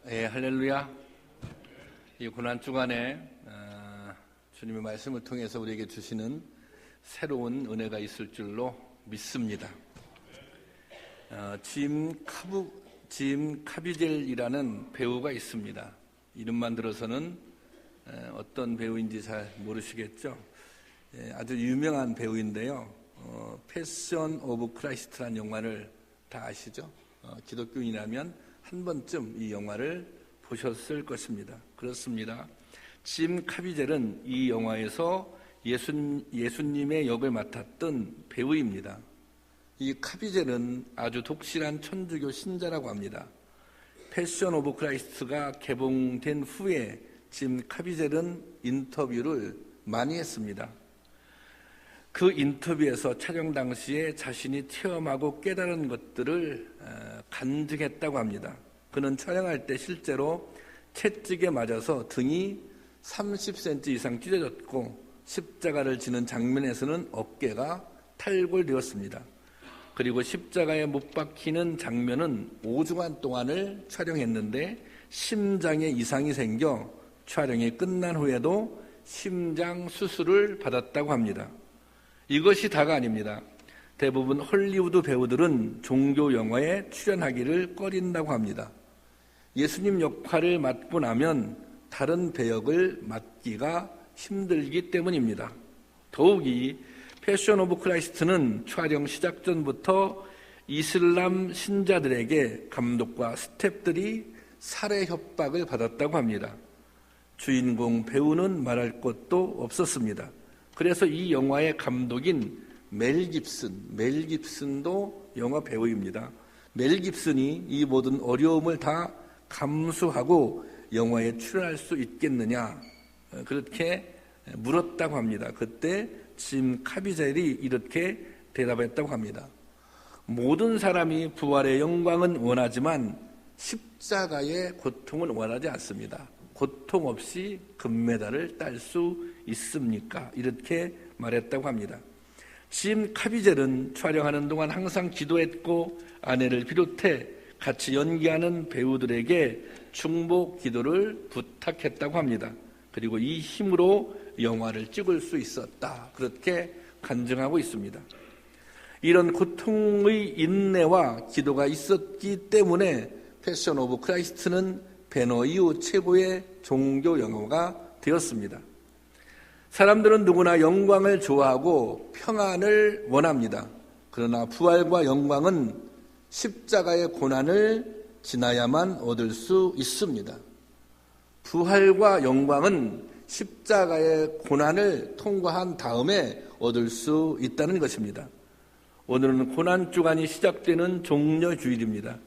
할렐루야. 이 고난 주간에 주님의 말씀을 통해서 우리에게 주시는 새로운 은혜가 있을 줄로 믿습니다. 짐 카비젤이라는 배우가 있습니다. 이름만 들어서는 어떤 배우인지 잘 모르시겠죠. 아주 유명한 배우인데요. 패션 오브 크라이스트라는 영화를 다 아시죠? 기독교인이라면 한 번쯤 이 영화를 보셨을 것입니다. 그렇습니다. 짐 카비젤은 이 영화에서 예수님의 역을 맡았던 배우입니다. 이 카비젤은 아주 독실한 천주교 신자라고 합니다. 패션 오브 크라이스트가 개봉된 후에 짐 카비젤은 인터뷰를 많이 했습니다. 그 인터뷰에서 촬영 당시에 자신이 체험하고 깨달은 것들을 간증했다고 합니다. 그는 촬영할 때 실제로 채찍에 맞아서 등이 30cm 이상 찢어졌고 십자가를 지는 장면에서는 어깨가 탈골되었습니다. 그리고 십자가에 못 박히는 장면은 5주간 동안을 촬영했는데 심장에 이상이 생겨 촬영이 끝난 후에도 심장 수술을 받았다고 합니다. 이것이 다가 아닙니다. 대부분 헐리우드 배우들은 종교 영화에 출연하기를 꺼린다고 합니다. 예수님 역할을 맡고 나면 다른 배역을 맡기가 힘들기 때문입니다. 더욱이 패션 오브 크라이스트는 촬영 시작 전부터 이슬람 신자들에게 감독과 스태프들이 살해 협박을 받았다고 합니다. 주인공 배우는 말할 것도 없었습니다. 그래서 이 영화의 감독인 멜 깁슨도 영화 배우입니다. 멜 깁슨이 이 모든 어려움을 다 감수하고 영화에 출연할 수 있겠느냐 그렇게 물었다고 합니다. 그때 짐 카비젤이 이렇게 대답했다고 합니다. 모든 사람이 부활의 영광은 원하지만 십자가의 고통은 원하지 않습니다. 고통 없이 금메달을 딸 수 있습니까? 이렇게 말했다고 합니다. 짐 카비젤은 촬영하는 동안 항상 기도했고 아내를 비롯해 같이 연기하는 배우들에게 중보 기도를 부탁했다고 합니다. 그리고 이 힘으로 영화를 찍을 수 있었다. 그렇게 간증하고 있습니다. 이런 고통의 인내와 기도가 있었기 때문에 패션 오브 크라이스트는 배너 이후 최고의 종교 영화가 되었습니다. 사람들은 누구나 영광을 좋아하고 평안을 원합니다. 그러나 부활과 영광은 십자가의 고난을 지나야만 얻을 수 있습니다. 부활과 영광은 십자가의 고난을 통과한 다음에 얻을 수 있다는 것입니다. 오늘은 고난주간이 시작되는 종려주일입니다.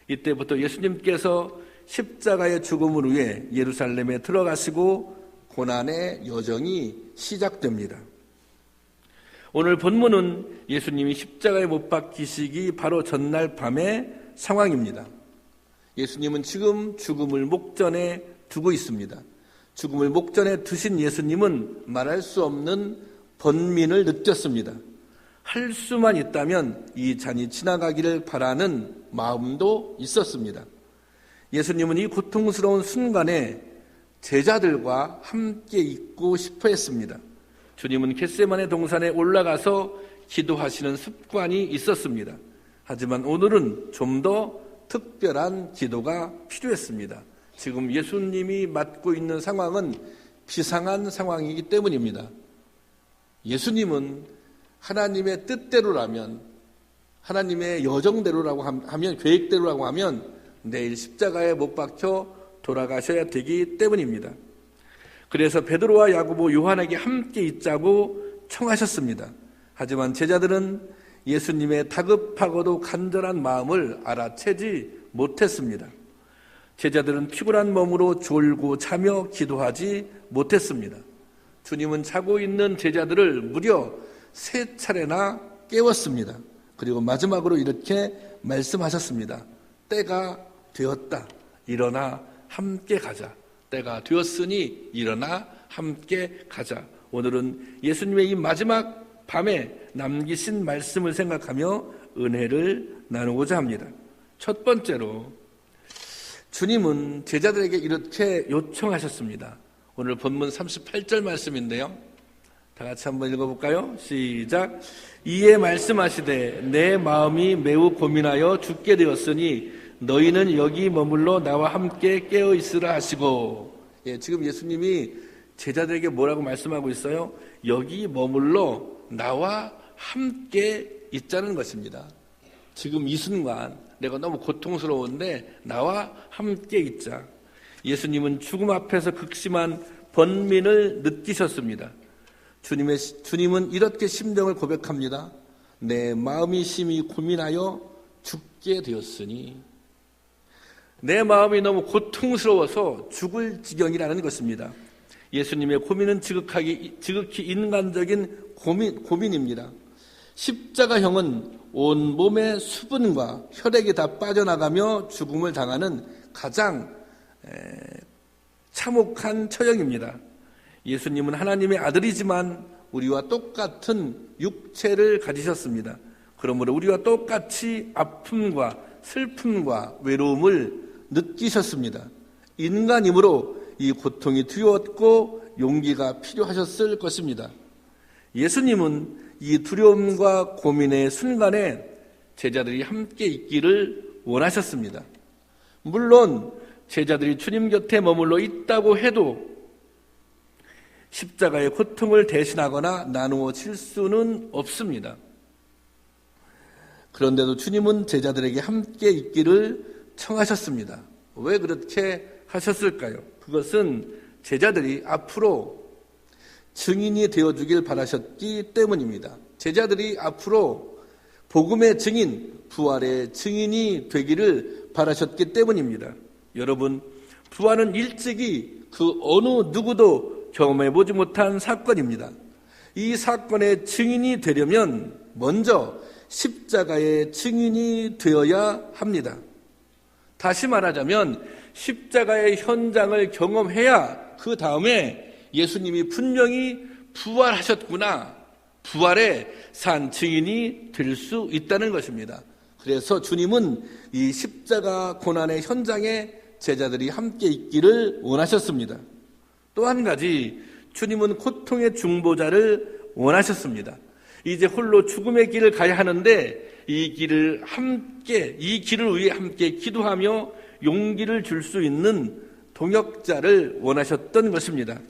이때부터 예수님께서 십자가의 죽음을 위해 예루살렘에 들어가시고 고난의 여정이 시작됩니다. 오늘 본문은 예수님이 십자가에 못 박히시기 바로 전날 밤의 상황입니다. 예수님은 지금 죽음을 목전에 두고 있습니다. 죽음을 목전에 두신 예수님은 말할 수 없는 번민을 느꼈습니다. 할 수만 있다면 이 잔이 지나가기를 바라는 마음도 있었습니다. 예수님은 이 고통스러운 순간에 제자들과 함께 있고 싶어 했습니다. 주님은 겟세마네 동산에 올라가서 기도하시는 습관이 있었습니다. 하지만 오늘은 좀 더 특별한 기도가 필요했습니다. 지금 예수님이 맡고 있는 상황은 비상한 상황이기 때문입니다. 예수님은 하나님의 뜻대로라면, 하나님의 여정대로라고 하면, 계획대로라고 하면 내일 십자가에 못 박혀 돌아가셔야 되기 때문입니다. 그래서 베드로와 야고보, 요한에게 함께 있자고 청하셨습니다. 하지만 제자들은 예수님의 다급하고도 간절한 마음을 알아채지 못했습니다. 제자들은 피곤한 몸으로 졸고 자며 기도하지 못했습니다. 주님은 자고 있는 제자들을 무려 3차례나 깨웠습니다. 그리고 마지막으로 이렇게 말씀하셨습니다. 때가 되었다. 일어나 함께 가자. 때가 되었으니 일어나 함께 가자. 오늘은 예수님의 이 마지막 밤에 남기신 말씀을 생각하며 은혜를 나누고자 합니다. 첫 번째로 주님은 제자들에게 이렇게 요청하셨습니다. 오늘 본문 38절 말씀인데요. 다 같이 한번 읽어볼까요? 시작. 이에 말씀하시되 내 마음이 매우 고민하여 죽게 되었으니 너희는 여기 머물러 나와 함께 깨어 있으라 하시고. 지금 예수님이 제자들에게 뭐라고 말씀하고 있어요? 여기 머물러 나와 함께 있자는 것입니다. 지금 이 순간 내가 너무 고통스러운데 나와 함께 있자. 예수님은 죽음 앞에서 극심한 번민을 느끼셨습니다. 주님은 이렇게 심정을 고백합니다. 내 마음이 심히 고민하여 죽게 되었으니. 내 마음이 너무 고통스러워서 죽을 지경이라는 것입니다. 예수님의 고민은 지극히 인간적인 고민입니다. 십자가형은 온 몸의 수분과 혈액이 다 빠져나가며 죽음을 당하는 가장 참혹한 처형입니다. 예수님은 하나님의 아들이지만 우리와 똑같은 육체를 가지셨습니다. 그러므로 우리와 똑같이 아픔과 슬픔과 외로움을 느끼셨습니다. 인간이므로 이 고통이 두려웠고 용기가 필요하셨을 것입니다. 예수님은 이 두려움과 고민의 순간에 제자들이 함께 있기를 원하셨습니다. 물론 제자들이 주님 곁에 머물러 있다고 해도 십자가의 고통을 대신하거나 나누어 질 수는 없습니다. 그런데도 주님은 제자들에게 함께 있기를 청하셨습니다. 왜 그렇게 하셨을까요? 그것은 제자들이 앞으로 증인이 되어주길 바라셨기 때문입니다. 제자들이 앞으로 복음의 증인, 부활의 증인이 되기를 바라셨기 때문입니다. 여러분, 부활은 일찍이 그 어느 누구도 경험해보지 못한 사건입니다. 이 사건의 증인이 되려면 먼저 십자가의 증인이 되어야 합니다. 다시 말하자면 십자가의 현장을 경험해야 그 다음에 예수님이 분명히 부활하셨구나, 부활의 산 증인이 될 수 있다는 것입니다. 그래서 주님은 이 십자가 고난의 현장에 제자들이 함께 있기를 원하셨습니다. 또 한 가지, 주님은 고통의 중보자를 원하셨습니다. 이제 홀로 죽음의 길을 가야 하는데 이 길을 위해 함께 기도하며 용기를 줄 수 있는 동역자를 원하셨던 것입니다.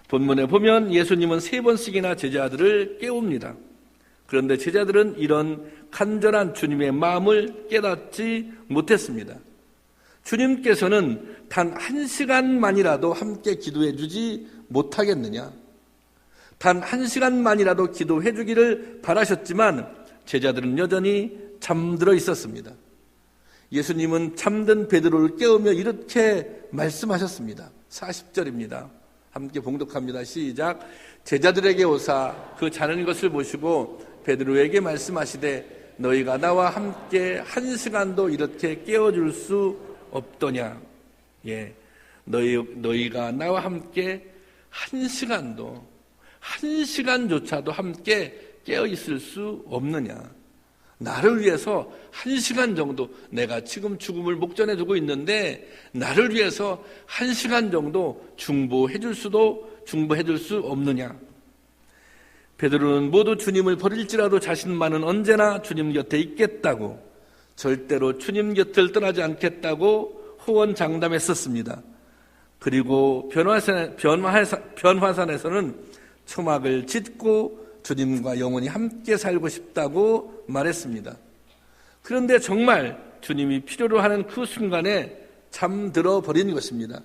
본문에 보면 예수님은 3번씩이나 제자들을 깨웁니다. 그런데 제자들은 이런 간절한 주님의 마음을 깨닫지 못했습니다. 주님께서는 단 1시간만이라도 함께 기도해 주지 못하겠느냐? 단 1시간만이라도 기도해 주기를 바라셨지만 제자들은 여전히 잠들어 있었습니다. 예수님은 잠든 베드로를 깨우며 이렇게 말씀하셨습니다. 40절입니다. 함께 봉독합니다. 시작. 제자들에게 오사 그 자는 것을 보시고 베드로에게 말씀하시되 너희가 나와 함께 1시간도 이렇게 깨워줄 수 없더냐. 너희가 나와 함께 1시간조차도 함께 깨어 있을 수 없느냐. 나를 위해서 1시간 정도, 내가 지금 죽음을 목전에 두고 있는데 나를 위해서 1시간 정도 중보해 줄 수 없느냐. 베드로는 모두 주님을 버릴지라도 자신만은 언제나 주님 곁에 있겠다고, 절대로 주님 곁을 떠나지 않겠다고 호언장담했었습니다. 그리고 변화산에서는 초막을 짓고 주님과 영원히 함께 살고 싶다고 말했습니다. 그런데 정말 주님이 필요로 하는 그 순간에 잠들어 버린 것입니다.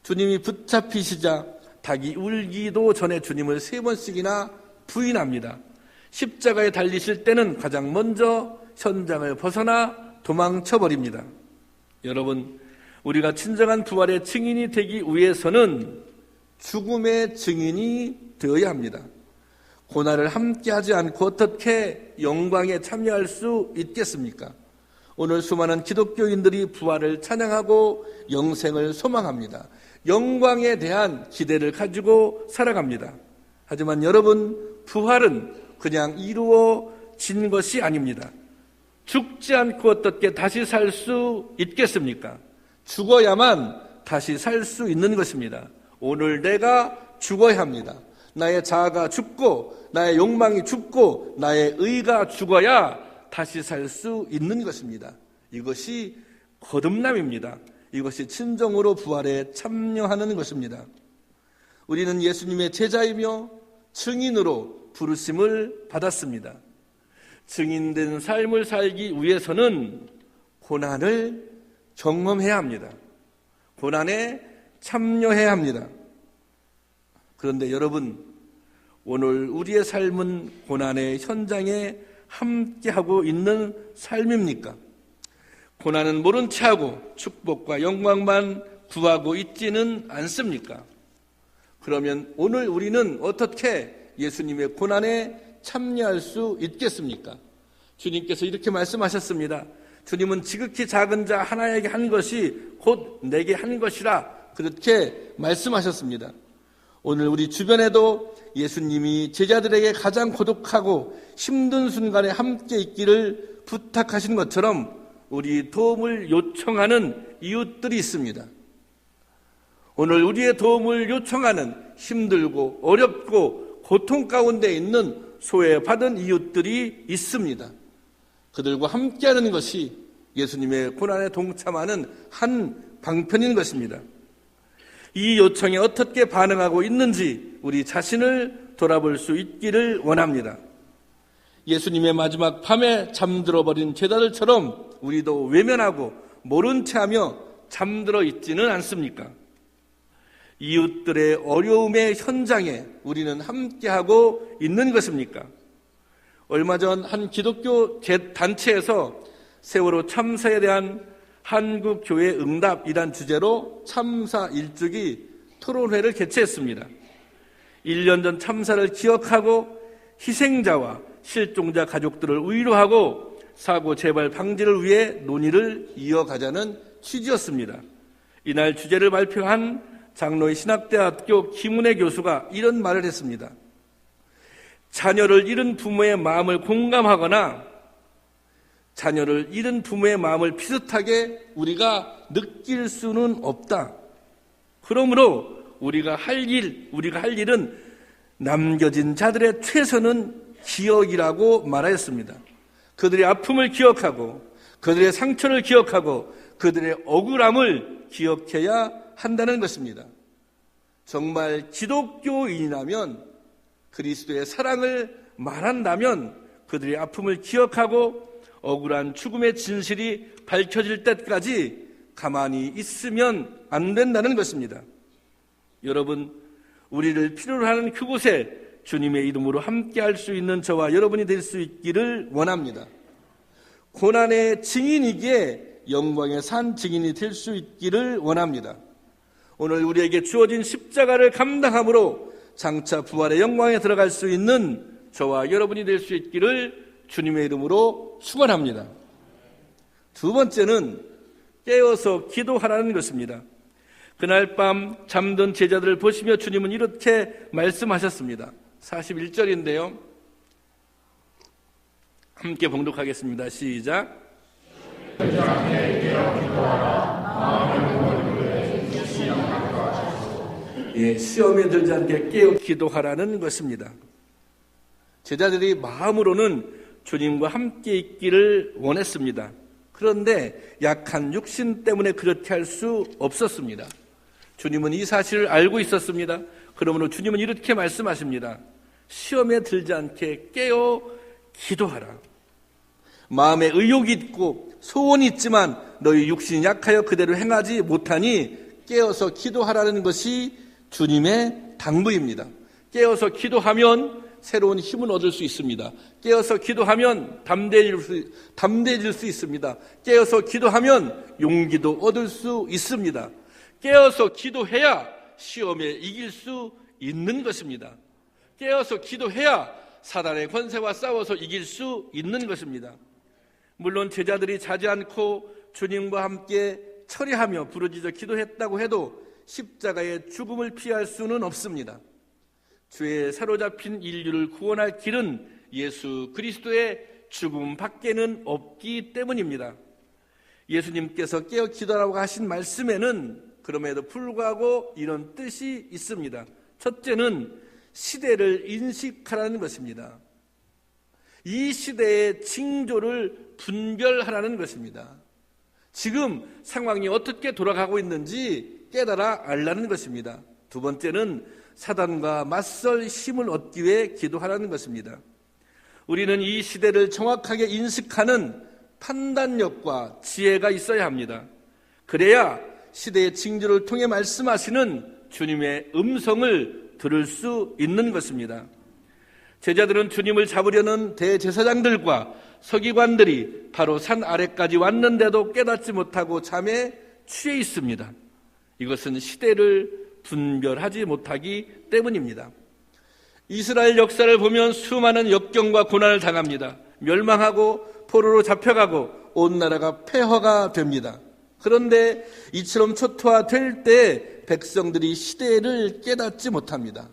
주님이 붙잡히시자 닭이 울기도 전에 주님을 3번씩이나 부인합니다. 십자가에 달리실 때는 가장 먼저 현장을 벗어나 도망쳐 버립니다. 여러분, 우리가 진정한 부활의 증인이 되기 위해서는 죽음의 증인이 되어야 합니다. 고난을 함께하지 않고 어떻게 영광에 참여할 수 있겠습니까? 오늘 수많은 기독교인들이 부활을 찬양하고 영생을 소망합니다. 영광에 대한 기대를 가지고 살아갑니다. 하지만 여러분, 부활은 그냥 이루어진 것이 아닙니다. 죽지 않고 어떻게 다시 살 수 있겠습니까? 죽어야만 다시 살 수 있는 것입니다. 오늘 내가 죽어야 합니다. 나의 자아가 죽고 나의 욕망이 죽고 나의 의가 죽어야 다시 살 수 있는 것입니다. 이것이 거듭남입니다. 이것이 진정으로 부활에 참여하는 것입니다. 우리는 예수님의 제자이며 증인으로 부르심을 받았습니다. 증인된 삶을 살기 위해서는 고난을 경험해야 합니다. 고난에 참여해야 합니다. 그런데 여러분, 오늘 우리의 삶은 고난의 현장에 함께하고 있는 삶입니까? 고난은 모른 채하고 축복과 영광만 구하고 있지는 않습니까? 그러면 오늘 우리는 어떻게 예수님의 고난에 참여할 수 있겠습니까? 주님께서 이렇게 말씀하셨습니다. 주님은 지극히 작은 자 하나에게 한 것이 곧 내게 한 것이라 그렇게 말씀하셨습니다. 오늘 우리 주변에도 예수님이 제자들에게 가장 고독하고 힘든 순간에 함께 있기를 부탁하신 것처럼 우리 도움을 요청하는 이웃들이 있습니다. 오늘 우리의 도움을 요청하는 힘들고 어렵고 고통 가운데 있는 소외받은 이웃들이 있습니다. 그들과 함께하는 것이 예수님의 고난에 동참하는 한 방편인 것입니다. 이 요청에 어떻게 반응하고 있는지 우리 자신을 돌아볼 수 있기를 원합니다. 예수님의 마지막 밤에 잠들어 버린 제자들처럼 우리도 외면하고 모른 채하며 잠들어 있지는 않습니까? 이웃들의 어려움의 현장에 우리는 함께하고 있는 것입니까? 얼마 전 한 기독교 단체에서 세월호 참사에 대한 한국교회 응답이란 주제로 참사 일주기 토론회를 개최했습니다. 1년 전 참사를 기억하고 희생자와 실종자 가족들을 위로하고 사고 재발 방지를 위해 논의를 이어가자는 취지였습니다. 이날 주제를 발표한 장로의 신학대학교 김은혜 교수가 이런 말을 했습니다. 자녀를 잃은 부모의 마음을 공감하거나 자녀를 잃은 부모의 마음을 비슷하게 우리가 느낄 수는 없다. 그러므로 우리가 할 일은 남겨진 자들의 최선은 기억이라고 말하였습니다. 그들의 아픔을 기억하고 그들의 상처를 기억하고 그들의 억울함을 기억해야 한다는 것입니다. 정말 기독교인이라면 그리스도의 사랑을 말한다면 그들의 아픔을 기억하고 억울한 죽음의 진실이 밝혀질 때까지 가만히 있으면 안 된다는 것입니다. 여러분, 우리를 필요로 하는 그곳에 주님의 이름으로 함께할 수 있는 저와 여러분이 될 수 있기를 원합니다. 고난의 증인이기에 영광의 산 증인이 될 수 있기를 원합니다. 오늘 우리에게 주어진 십자가를 감당함으로 장차 부활의 영광에 들어갈 수 있는 저와 여러분이 될 수 있기를 주님의 이름으로 축원합니다. 두 번째는 깨어서 기도하라는 것입니다. 그날 밤 잠든 제자들을 보시며 주님은 이렇게 말씀하셨습니다. 41절인데요. 함께 봉독하겠습니다. 시작. 시험에 들지 않게 깨어 기도하라는 것입니다. 제자들이 마음으로는 주님과 함께 있기를 원했습니다. 그런데 약한 육신 때문에 그렇게 할 수 없었습니다. 주님은 이 사실을 알고 있었습니다. 그러므로 주님은 이렇게 말씀하십니다. 시험에 들지 않게 깨어 기도하라. 마음에 의욕이 있고 소원이 있지만 너희 육신이 약하여 그대로 행하지 못하니 깨어서 기도하라는 것이 주님의 당부입니다. 깨어서 기도하면 새로운 힘을 얻을 수 있습니다. 깨어서 기도하면 담대해질 수 있습니다. 깨어서 기도하면 용기도 얻을 수 있습니다. 깨어서 기도해야 시험에 이길 수 있는 것입니다. 깨어서 기도해야 사단의 권세와 싸워서 이길 수 있는 것입니다. 물론 제자들이 자지 않고 주님과 함께 철회하며 부르짖어 기도했다고 해도 십자가의 죽음을 피할 수는 없습니다. 죄에 사로잡힌 인류를 구원할 길은 예수 그리스도의 죽음 밖에는 없기 때문입니다. 예수님께서 깨어 기도하라고 하신 말씀에는 그럼에도 불구하고 이런 뜻이 있습니다. 첫째는 시대를 인식하라는 것입니다. 이 시대의 징조를 분별하라는 것입니다. 지금 상황이 어떻게 돌아가고 있는지 깨달아 알라는 것입니다. 두 번째는 사단과 맞설 힘을 얻기 위해 기도하라는 것입니다. 우리는 이 시대를 정확하게 인식하는 판단력과 지혜가 있어야 합니다. 그래야 시대의 징조를 통해 말씀하시는 주님의 음성을 들을 수 있는 것입니다. 제자들은 주님을 잡으려는 대제사장들과 서기관들이 바로 산 아래까지 왔는데도 깨닫지 못하고 잠에 취해 있습니다. 이것은 시대를 분별하지 못하기 때문입니다. 이스라엘 역사를 보면 수많은 역경과 고난을 당합니다. 멸망하고 포로로 잡혀가고 온 나라가 폐허가 됩니다. 그런데 이처럼 초토화될 때 백성들이 시대를 깨닫지 못합니다.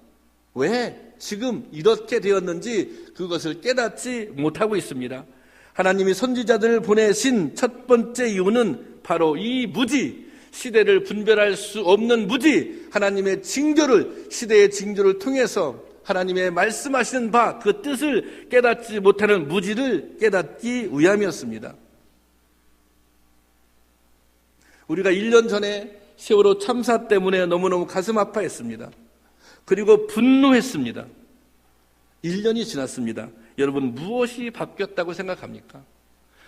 왜 지금 이렇게 되었는지 그것을 깨닫지 못하고 있습니다. 하나님이 선지자들을 보내신 첫 번째 이유는 바로 이 무지, 시대를 분별할 수 없는 무지, 하나님의 징조를, 시대의 징조를 통해서 하나님의 말씀하시는 바, 그 뜻을 깨닫지 못하는 무지를 깨닫기 위함이었습니다. 우리가 1년 전에 세월호 참사 때문에 너무너무 가슴 아파했습니다. 그리고 분노했습니다. 1년이 지났습니다. 여러분, 무엇이 바뀌었다고 생각합니까?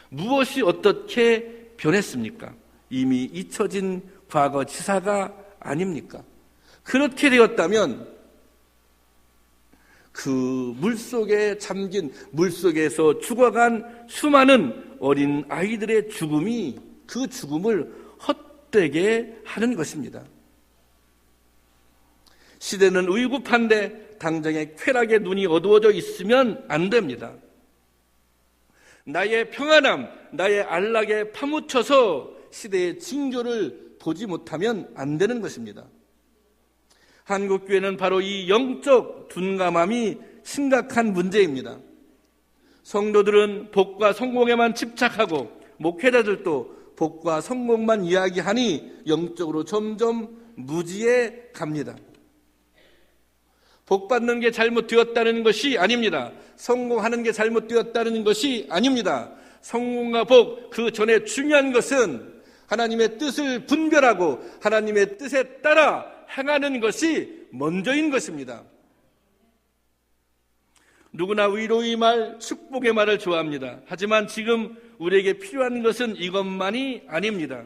무엇이 어떻게 변했습니까? 이미 잊혀진 과거 지사가 아닙니까? 그렇게 되었다면 그 물속에 잠긴, 물속에서 죽어간 수많은 어린 아이들의 죽음이 그 죽음을 헛되게 하는 것입니다. 시대는 의굽한데 당장에 쾌락의 눈이 어두워져 있으면 안 됩니다. 나의 평안함, 나의 안락에 파묻혀서 시대의 징조를 보지 못하면 안 되는 것입니다. 한국교회는 바로 이 영적 둔감함이 심각한 문제입니다. 성도들은 복과 성공에만 집착하고 목회자들도 복과 성공만 이야기하니 영적으로 점점 무지해 갑니다. 복 받는 게 잘못되었다는 것이 아닙니다. 성공하는 게 잘못되었다는 것이 아닙니다. 성공과 복, 그 전에 중요한 것은 하나님의 뜻을 분별하고 하나님의 뜻에 따라 행하는 것이 먼저인 것입니다. 누구나 위로의 말, 축복의 말을 좋아합니다. 하지만 지금 우리에게 필요한 것은 이것만이 아닙니다.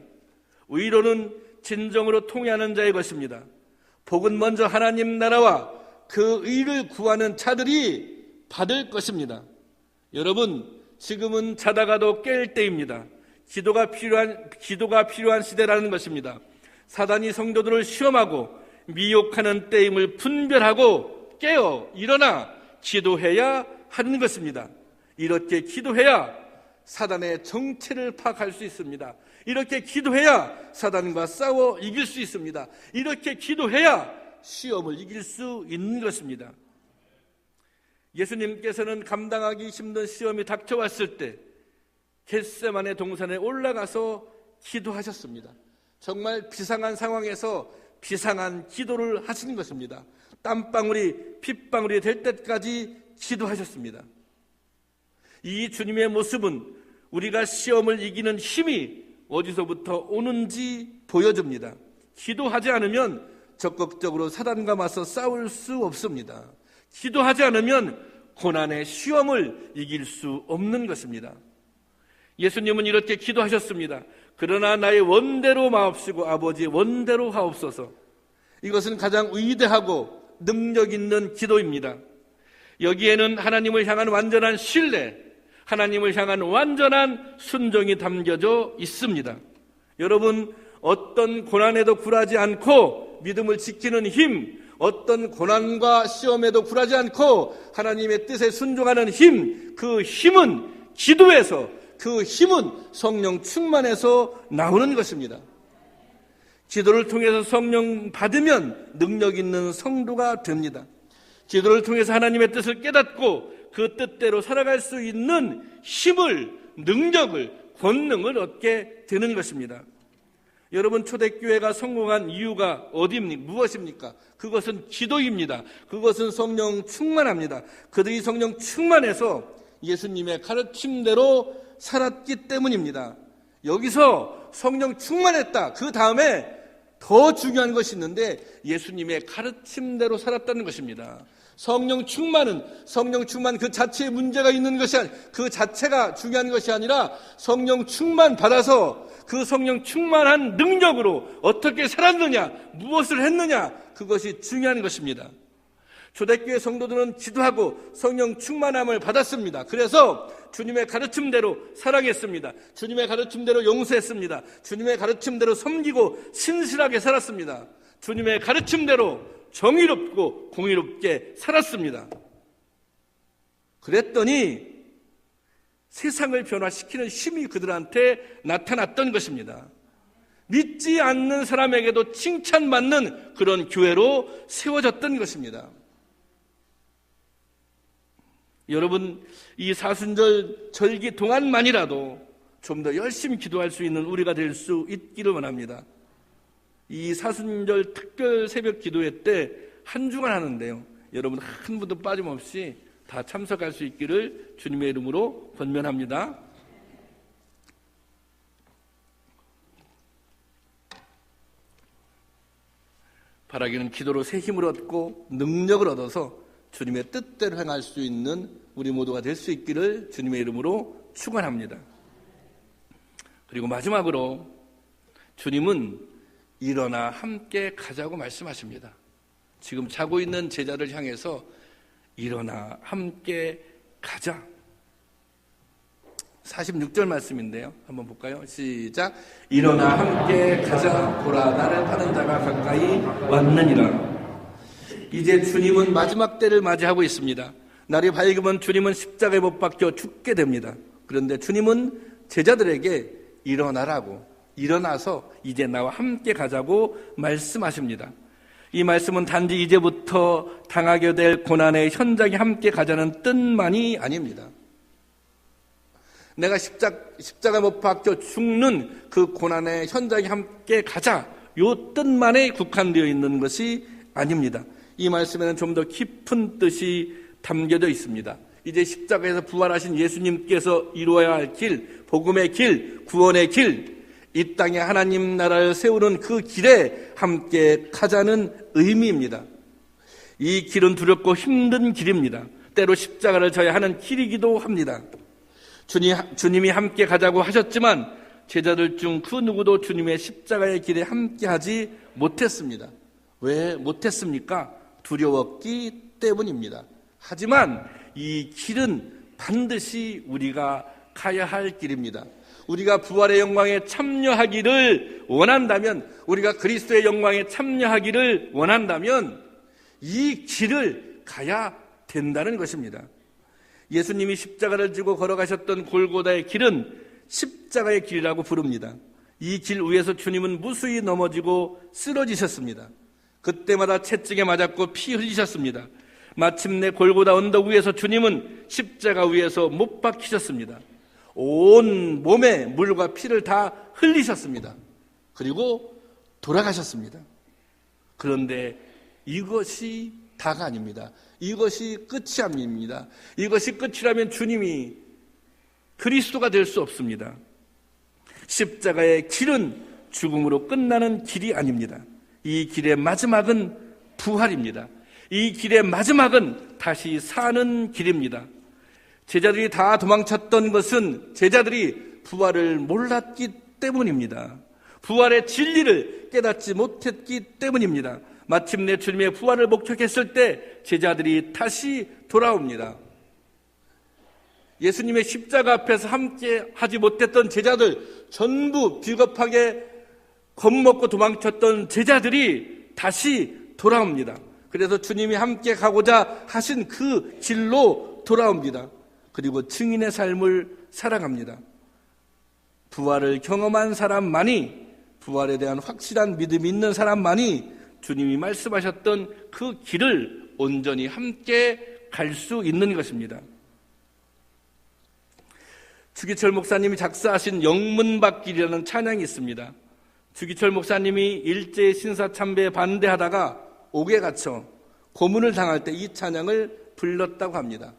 위로는 진정으로 통회하는 자의 것입니다. 복은 먼저 하나님 나라와 그 의를 구하는 자들이 받을 것입니다. 여러분, 지금은 자다가도 깰 때입니다. 기도가 필요한 시대라는 것입니다. 사단이 성도들을 시험하고 미혹하는 때임을 분별하고 깨어 일어나 기도해야 하는 것입니다. 이렇게 기도해야 사단의 정체를 파악할 수 있습니다. 이렇게 기도해야 사단과 싸워 이길 수 있습니다. 이렇게 기도해야 시험을 이길 수 있는 것입니다. 예수님께서는 감당하기 힘든 시험이 닥쳐왔을 때 겟세마네 동산에 올라가서 기도하셨습니다. 정말 비상한 상황에서 비상한 기도를 하신 것입니다. 땀방울이 핏방울이 될 때까지 기도하셨습니다. 이 주님의 모습은 우리가 시험을 이기는 힘이 어디서부터 오는지 보여줍니다. 기도하지 않으면 적극적으로 사단과 맞서 싸울 수 없습니다. 기도하지 않으면 고난의 시험을 이길 수 없는 것입니다. 예수님은 이렇게 기도하셨습니다. 그러나 나의 원대로 마옵시고 아버지의 원대로 하옵소서. 이것은 가장 위대하고 능력 있는 기도입니다. 여기에는 하나님을 향한 완전한 신뢰, 하나님을 향한 완전한 순종이 담겨져 있습니다. 여러분, 어떤 고난에도 굴하지 않고 믿음을 지키는 힘, 어떤 고난과 시험에도 굴하지 않고 하나님의 뜻에 순종하는 힘, 그 힘은 기도에서, 그 힘은 성령 충만해서 나오는 것입니다. 기도를 통해서 성령 받으면 능력 있는 성도가 됩니다. 기도를 통해서 하나님의 뜻을 깨닫고 그 뜻대로 살아갈 수 있는 힘을, 능력을, 권능을 얻게 되는 것입니다. 여러분, 초대교회가 성공한 이유가 무엇입니까? 그것은 기도입니다. 그것은 성령 충만합니다. 그들이 성령 충만해서 예수님의 가르침대로 살았기 때문입니다. 여기서 성령 충만했다. 그 다음에 더 중요한 것이 있는데 예수님의 가르침대로 살았다는 것입니다. 성령 충만 그 자체에 문제가 있는 것이 그 자체가 중요한 것이 아니라 성령 충만 받아서 그 성령 충만한 능력으로 어떻게 살았느냐, 무엇을 했느냐, 그것이 중요한 것입니다. 초대교회 성도들은 기도하고 성령 충만함을 받았습니다. 그래서 주님의 가르침대로 사랑했습니다. 주님의 가르침대로 용서했습니다. 주님의 가르침대로 섬기고 신실하게 살았습니다. 주님의 가르침대로 정의롭고 공의롭게 살았습니다. 그랬더니 세상을 변화시키는 힘이 그들한테 나타났던 것입니다. 믿지 않는 사람에게도 칭찬받는 그런 교회로 세워졌던 것입니다. 여러분, 이 사순절 절기 동안만이라도 좀 더 열심히 기도할 수 있는 우리가 될 수 있기를 원합니다. 이 사순절 특별 새벽 기도회 때 한 주간 하는데요, 여러분 한 분도 빠짐없이 다 참석할 수 있기를 주님의 이름으로 권면합니다. 바라기는 기도로 새 힘을 얻고 능력을 얻어서 주님의 뜻대로 행할 수 있는 우리 모두가 될 수 있기를 주님의 이름으로 축원합니다. 그리고 마지막으로 주님은 일어나 함께 가자고 말씀하십니다. 지금 자고 있는 제자를 향해서 일어나 함께 가자. 46절 말씀인데요, 한번 볼까요? 시작. 일어나 함께 가자. 보라, 나를 파는 자가 가까이 왔느니라. 이제 주님은 마지막 때를 맞이하고 있습니다. 날이 밝으면 주님은 십자가에 못 박혀 죽게 됩니다. 그런데 주님은 제자들에게 일어나라고, 일어나서 이제 나와 함께 가자고 말씀하십니다. 이 말씀은 단지 이제부터 당하게 될 고난의 현장에 함께 가자는 뜻만이 아닙니다. 내가 십자가에 못 박혀 죽는 그 고난의 현장에 함께 가자, 요 뜻만에 국한되어 있는 것이 아닙니다. 이 말씀에는 좀 더 깊은 뜻이 담겨져 있습니다. 이제 십자가에서 부활하신 예수님께서 이루어야 할 길, 복음의 길, 구원의 길, 이 땅에 하나님 나라를 세우는 그 길에 함께 가자는 의미입니다. 이 길은 두렵고 힘든 길입니다. 때로 십자가를 져야 하는 길이기도 합니다. 주님이 함께 가자고 하셨지만 제자들 중 그 누구도 주님의 십자가의 길에 함께하지 못했습니다. 왜 못했습니까? 두려웠기 때문입니다. 하지만 이 길은 반드시 우리가 가야 할 길입니다. 우리가 부활의 영광에 참여하기를 원한다면, 우리가 그리스도의 영광에 참여하기를 원한다면 이 길을 가야 된다는 것입니다. 예수님이 십자가를 지고 걸어가셨던 골고다의 길은 십자가의 길이라고 부릅니다. 이 길 위에서 주님은 무수히 넘어지고 쓰러지셨습니다. 그때마다 채찍에 맞았고 피 흘리셨습니다. 마침내 골고다 언덕 위에서 주님은 십자가 위에서 못 박히셨습니다. 온 몸에 물과 피를 다 흘리셨습니다. 그리고 돌아가셨습니다. 그런데 이것이 다가 아닙니다. 이것이 끝이 아닙니다. 이것이 끝이라면 주님이 그리스도가 될 수 없습니다. 십자가의 길은 죽음으로 끝나는 길이 아닙니다. 이 길의 마지막은 부활입니다. 이 길의 마지막은 다시 사는 길입니다. 제자들이 다 도망쳤던 것은 제자들이 부활을 몰랐기 때문입니다. 부활의 진리를 깨닫지 못했기 때문입니다. 마침내 주님의 부활을 목격했을 때 제자들이 다시 돌아옵니다. 예수님의 십자가 앞에서 함께 하지 못했던 제자들, 전부 비겁하게 겁먹고 도망쳤던 제자들이 다시 돌아옵니다. 그래서 주님이 함께 가고자 하신 그 길로 돌아옵니다. 그리고 증인의 삶을 살아갑니다. 부활을 경험한 사람만이, 부활에 대한 확실한 믿음이 있는 사람만이 주님이 말씀하셨던 그 길을 온전히 함께 갈 수 있는 것입니다. 주기철 목사님이 작사하신 영문밖길이라는 찬양이 있습니다. 주기철 목사님이 일제 신사참배에 반대하다가 옥에 갇혀 고문을 당할 때 이 찬양을 불렀다고 합니다.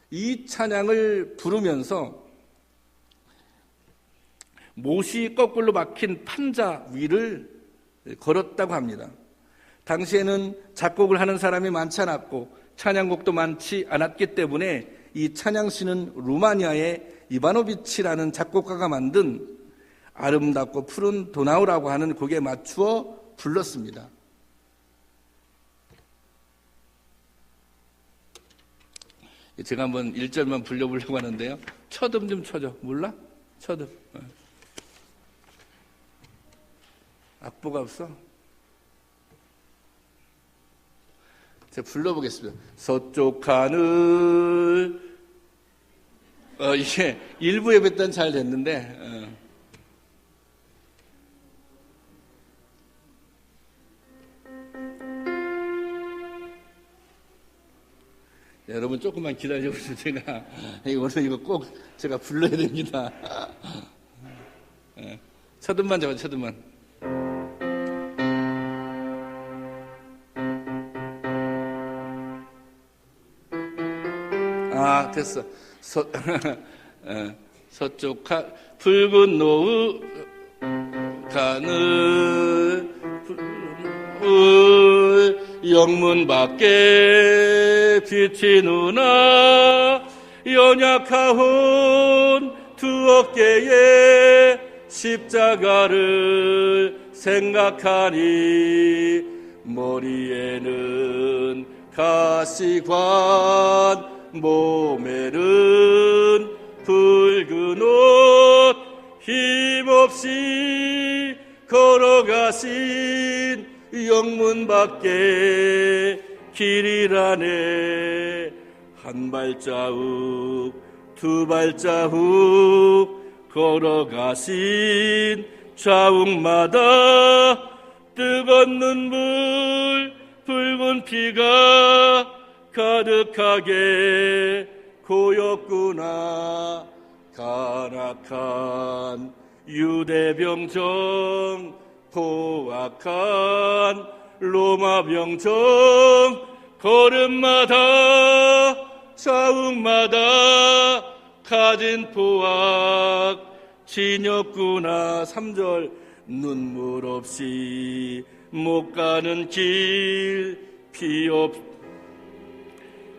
이 찬양을 부르면서 못이 거꾸로 박힌 판자 위를 걸었다고 합니다. 당시에는 작곡을 하는 사람이 많지 않았고 찬양곡도 많지 않았기 때문에 이 찬양시는 루마니아의 이바노비치라는 작곡가가 만든 아름답고 푸른 도나우라고 하는 곡에 맞추어 불렀습니다. 제가 한번 1절만 불려보려고 하는데요. 첫음 좀 쳐줘. 몰라? 첫음. 악보가 없어? 제가 불러보겠습니다. 서쪽 하늘. 이게 일부 예배 때는 잘 됐는데, 여러분 조금만 기다려보세요. 제가 오늘 이거 꼭 제가 불러야 됩니다. 첫음만 잡아, 첫음만. 됐어. 서쪽 붉은 노을 가늘 영문 밖에 빛이 누나 연약하온 두 어깨에 십자가를 생각하니 머리에는 가시관 몸에는 붉은 옷 힘없이 걸어가신 영문 밖에 길이라네. 한 발자국 두 발자국 걸어가신 자욱마다 뜨거운 눈물 붉은 피가 가득하게 고였구나. 간악한 유대병정 포악한 로마병정 걸음마다 자욱마다 가진 포악 지녔구나. 3절 눈물 없이 못 가는 길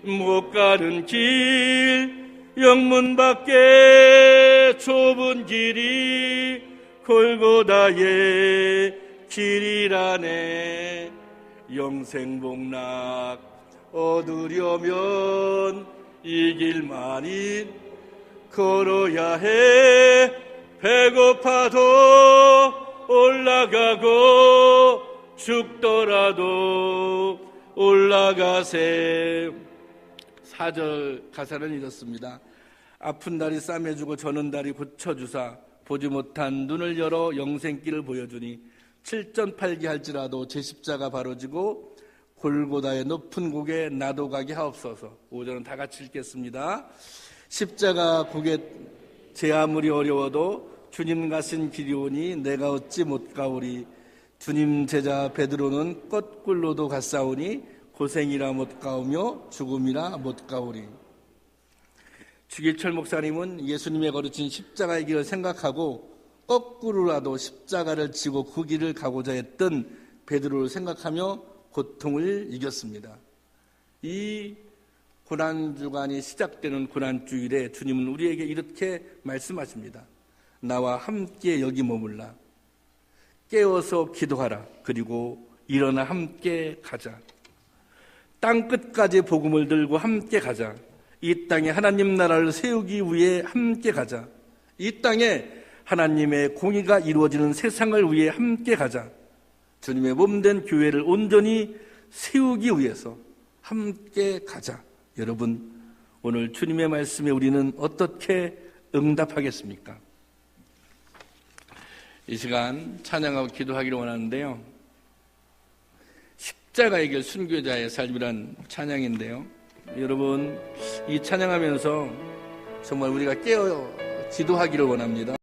못 가는 길 영문 밖에 좁은 길이 골고다의 길이라네. 영생복락 얻으려면 이 길만이 걸어야 해. 배고파도 올라가고 죽더라도 올라가세. 4절 가사는 이렇습니다. 아픈 다리 싸매주고 저는 다리 고쳐주사 보지 못한 눈을 열어 영생길을 보여주니 7전8기 할지라도 제 십자가 바로 지고 골고다의 높은 곡에 나도 가게 하옵소서. 5절은 다 같이 읽겠습니다. 십자가 곡에 제 아무리 어려워도 주님 가신 길이 오니 내가 어찌 못 가오리. 주님 제자 베드로는 거꾸로도 갔사오니 고생이라 못 가오며 죽음이라 못 가오리. 주기철 목사님은 예수님의 거르신 십자가의 길을 생각하고 거꾸로라도 십자가를 지고 그 길을 가고자 했던 베드로를 생각하며 고통을 이겼습니다. 이 고난주간이 시작되는 고난주일에 주님은 우리에게 이렇게 말씀하십니다. 나와 함께 여기 머물라. 깨어서 기도하라. 그리고 일어나 함께 가자. 땅끝까지 복음을 들고 함께 가자. 이 땅에 하나님 나라를 세우기 위해 함께 가자. 이 땅에 하나님의 공의가 이루어지는 세상을 위해 함께 가자. 주님의 몸된 교회를 온전히 세우기 위해서 함께 가자. 여러분, 오늘 주님의 말씀에 우리는 어떻게 응답하겠습니까? 이 시간 찬양하고 기도하기를 원하는데요. 십자가의 길 순교자의 삶이란 찬양인데요. 여러분, 이 찬양하면서 정말 우리가 깨어 기도하기를 원합니다.